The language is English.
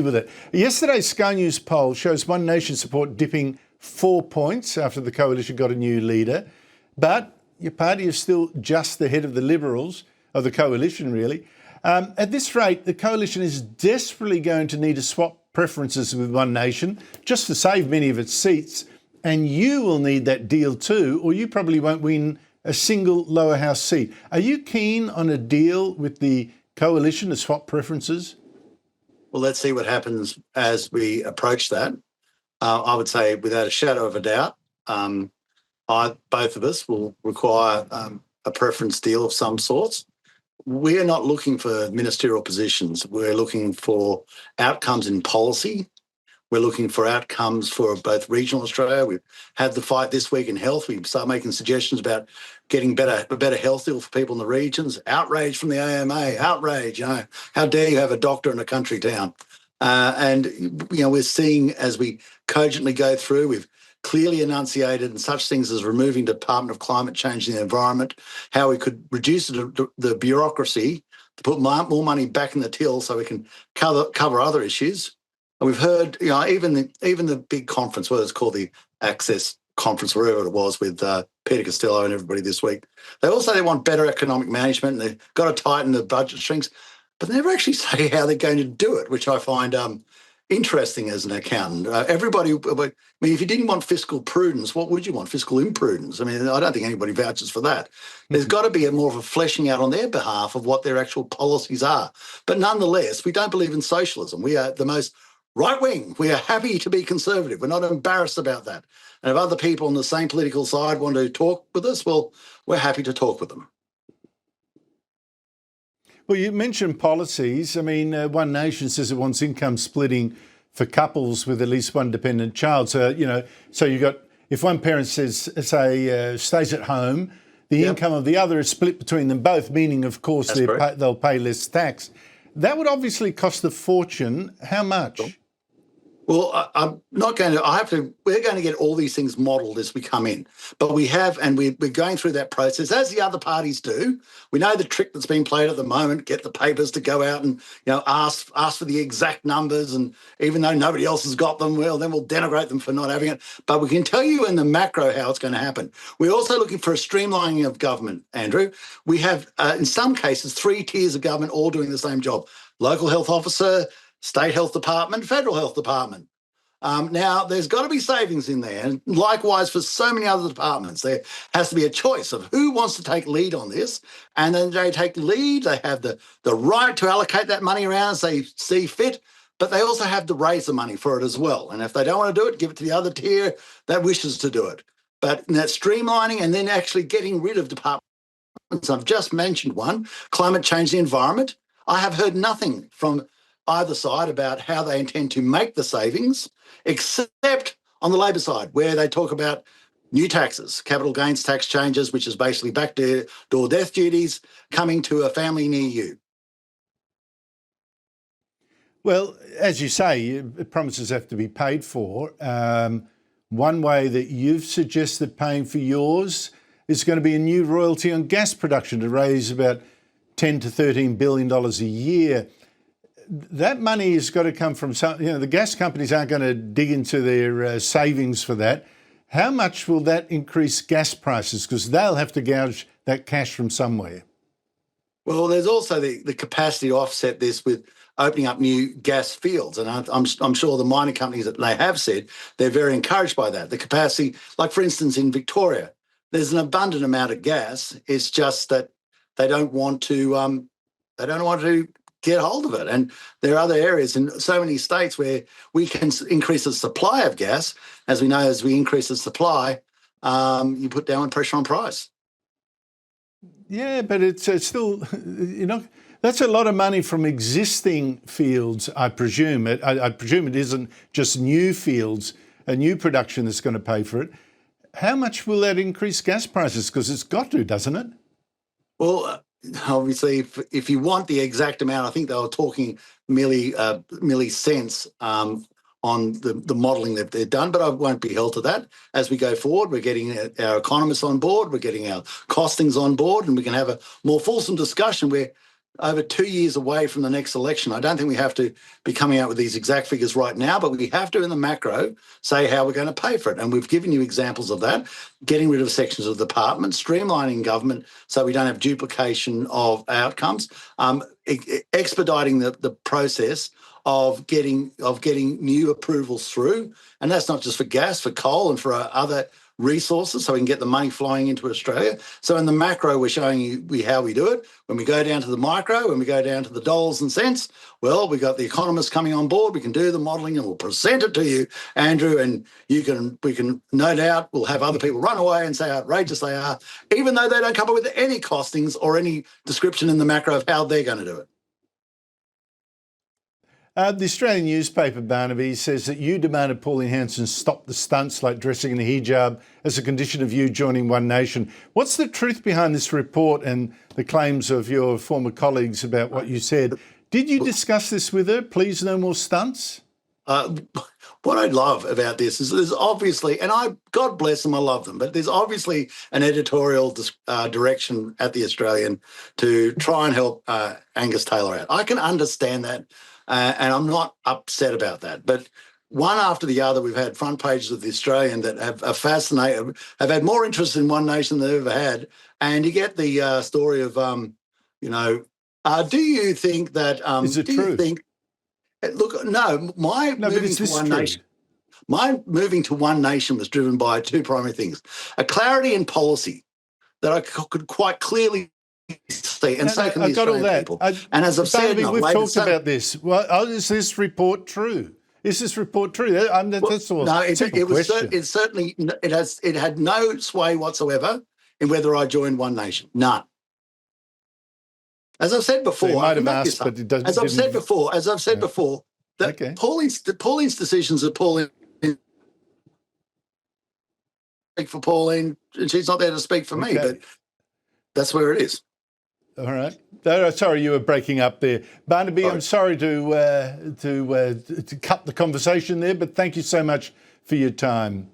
with it. Yesterday's Sky News poll shows One Nation support dipping 4 points after the coalition got a new leader, but your party is still just ahead of the Liberals, of the coalition really. At this rate, the coalition is desperately going to need to swap preferences with One Nation just to save many of its seats, and you will need that deal too, or you probably won't win a single lower house seat. Are you keen on a deal with the coalition to swap preferences? Well, let's see what happens as we approach that. I would say without a shadow of a doubt, both of us will require a preference deal of some sorts. We're not looking for ministerial positions. We're looking for outcomes in policy. We're looking for outcomes for both regional Australia. We've had the fight this week in health. We start making suggestions about getting a better health deal for people in the regions. Outrage from the AMA, outrage, how dare you have a doctor in a country town? We're seeing as we cogently go through, we've clearly enunciated and such things as removing Department of Climate Change and the Environment, how we could reduce the bureaucracy to put more money back in the till so we can cover other issues. And we've heard, even the big conference, whether it's called the Access Conference, wherever it was, with Peter Costello and everybody this week, they want better economic management and they've got to tighten the budget strings, but they never actually say how they're going to do it, which I find interesting as an accountant. If you didn't want fiscal prudence, what would you want? Fiscal imprudence. I don't think anybody vouches for that. There's got to be more of a fleshing out on their behalf of what their actual policies are. But nonetheless, we don't believe in socialism. We are the most right wing. We are happy to be conservative. We're not embarrassed about that. And if other people on the same political side want to talk with us, well, we're happy to talk with them. Well, you mentioned policies. One Nation says it wants income splitting for couples with at least one dependent child. So, you got, if one parent stays at home, the income of the other is split between them both, meaning, of course, they'll pay less tax. That would obviously cost a fortune. How much? Well, I'm not going to. We're going to get all these things modelled as we come in, but we have, and we're going through that process as the other parties do. We know the trick that's being played at the moment: get the papers to go out and ask for the exact numbers, and even though nobody else has got them, well, then we'll denigrate them for not having it. But we can tell you in the macro how it's going to happen. We're also looking for a streamlining of government, Andrew. We have, in some cases, 3 tiers of government all doing the same job: local health officer, state health department, federal health department. Now, there's got to be savings in there. And likewise, for so many other departments, there has to be a choice of who wants to take lead on this. And then they take lead. They have the right to allocate that money around as they see fit, but they also have to raise the money for it as well. And if they don't want to do it, give it to the other tier that wishes to do it. But in that streamlining and then actually getting rid of departments, I've just mentioned one, climate change, the environment. I have heard nothing from either side about how they intend to make the savings, except on the Labor side, where they talk about new taxes, capital gains tax changes, which is basically backdoor death duties coming to a family near you. Well, as you say, promises have to be paid for. One way that you've suggested paying for yours is going to be a new royalty on gas production to raise about $10 to $13 billion a year. That money has got to come from some, the gas companies aren't going to dig into their savings for that. How much will that increase gas prices? Because they'll have to gouge that cash from somewhere. Well, there's also the capacity to offset this with opening up new gas fields. And I'm sure the mining companies that they have said they're very encouraged by that. The capacity, like for instance, in Victoria, there's an abundant amount of gas. It's just that they don't want to get hold of it. And there are other areas in so many states where we can increase the supply of gas. As we know, as we increase the supply, you put downward pressure on price. Yeah, but it's still, that's a lot of money from existing fields, I presume. I presume it isn't just new fields, a new production that's going to pay for it. How much will that increase gas prices? Because it's got to, doesn't it? Well, obviously, if you want the exact amount, I think they were talking millicents on the modelling that they've done, but I won't be held to that. As we go forward, we're getting our economists on board, we're getting our costings on board, and we can have a more fulsome discussion where over 2 years away from the next election. I don't think we have to be coming out with these exact figures right now, but we have to, in the macro, say how we're going to pay for it. And we've given you examples of that: getting rid of sections of the department, streamlining government so we don't have duplication of outcomes, expediting the process of getting new approvals through. And that's not just for gas, for coal and for other resources, so we can get the money flowing into Australia. So in the macro, we're showing you how we do it. When we go down to the micro, when we go down to the dollars and cents, well, we've got the economists coming on board. We can do the modelling and we'll present it to you, Andrew, and we can no doubt we'll have other people run away and say how outrageous they are, even though they don't come up with any costings or any description in the macro of how they're going to do it. The Australian newspaper, Barnaby, says that you demanded Pauline Hanson stop the stunts like dressing in a hijab as a condition of you joining One Nation. What's the truth behind this report and the claims of your former colleagues about what you said? Did you discuss this with her? Please, no more stunts? What I love about this is there's obviously, and God bless them, I love them, but there's obviously an editorial direction at the Australian to try and help Angus Taylor out. I can understand that. And I'm not upset about that. But one after the other, we've had front pages of the Australian that have fascinated, have had more interest in One Nation than they've ever had. And you get the story of, do you think that? Is it true? Look, no. My moving to One Nation was driven by two primary things: a clarity in policy that I could quite clearly see, and so can the Australian people. And as I've said, we've talked about this. Well, is this report true? Is this report true? That's all. No, it had no sway whatsoever in whether I joined One Nation. None. As I've said before, so you might have asked, but it doesn't. As I've said before, that Pauline's decisions are Pauline. Speak for Pauline, and she's not there to speak for me, but that's where it is. All right. Sorry, you were breaking up there, Barnaby. I'm sorry to cut the conversation there, but thank you so much for your time.